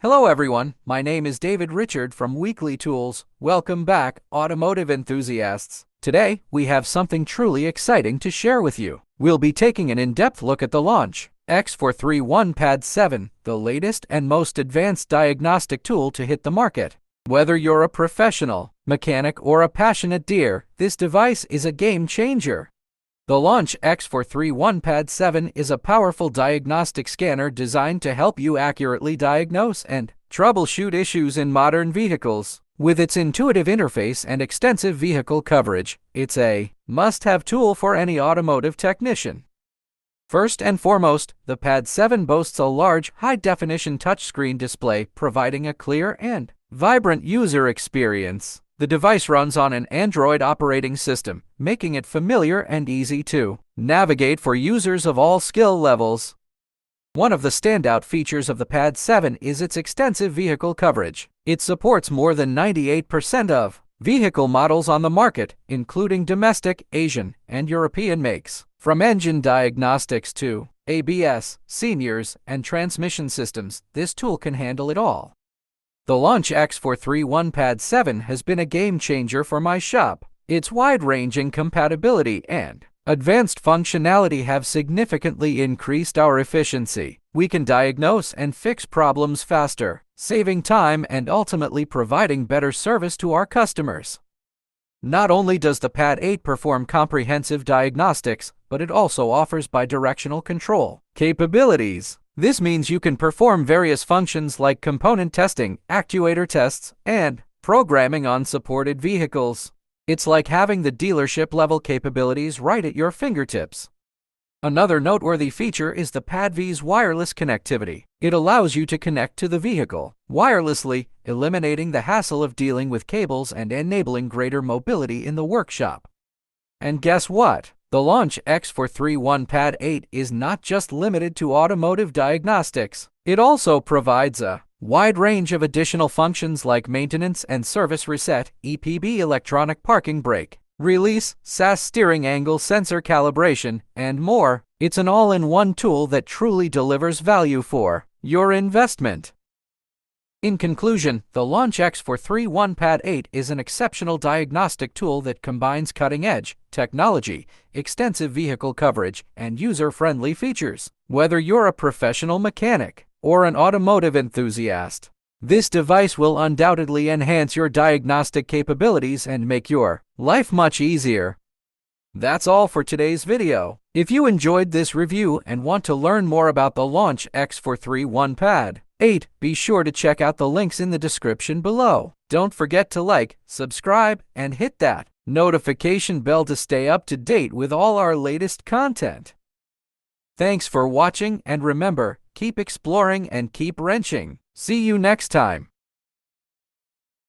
Hello everyone, my name is David Richard from Weekly Tools. Welcome back, automotive enthusiasts. Today, we have something truly exciting to share with you. We'll be taking an in-depth look at the LAUNCH X431 PAD VII, the latest and most advanced diagnostic tool to hit the market. Whether you're a professional, mechanic, or a passionate deer, this device is a game changer. The LAUNCH X431 PAD VII is a powerful diagnostic scanner designed to help you accurately diagnose and troubleshoot issues in modern vehicles. With its intuitive interface and extensive vehicle coverage, it's a must-have tool for any automotive technician. First and foremost, the PAD VII boasts a large, high-definition touchscreen display providing a clear and vibrant user experience. The device runs on an Android operating system, making it familiar and easy to navigate for users of all skill levels. One of the standout features of the PAD VII is its extensive vehicle coverage. It supports more than 98% of vehicle models on the market, including domestic, Asian, and European makes. From engine diagnostics to ABS, seniors, and transmission systems, this tool can handle it all. The LAUNCH X431 PAD VII has been a game-changer for my shop. Its wide-ranging compatibility and advanced functionality have significantly increased our efficiency. We can diagnose and fix problems faster, saving time and ultimately providing better service to our customers. Not only does the PAD VIII perform comprehensive diagnostics, but it also offers bidirectional control capabilities. This means you can perform various functions like component testing, actuator tests, and programming on supported vehicles. It's like having the dealership-level capabilities right at your fingertips. Another noteworthy feature is the PAD VII's wireless connectivity. It allows you to connect to the vehicle wirelessly, eliminating the hassle of dealing with cables and enabling greater mobility in the workshop. And guess what? The LAUNCH X431 PAD VIII is not just limited to automotive diagnostics. It also provides a wide range of additional functions like maintenance and service reset, EPB electronic parking brake release, SAS steering angle sensor calibration, and more. It's an all-in-one tool that truly delivers value for your investment. In conclusion, the LAUNCH X431 PAD VIII is an exceptional diagnostic tool that combines cutting-edge technology, extensive vehicle coverage, and user-friendly features. Whether you're a professional mechanic or an automotive enthusiast, this device will undoubtedly enhance your diagnostic capabilities and make your life much easier. That's all for today's video. If you enjoyed this review and want to learn more about the LAUNCH X431 PAD VIII, be sure to check out the links in the description below. Don't forget to like, subscribe, and hit that notification bell to stay up to date with all our latest content. Thanks for watching, and remember, keep exploring and keep wrenching. See you next time.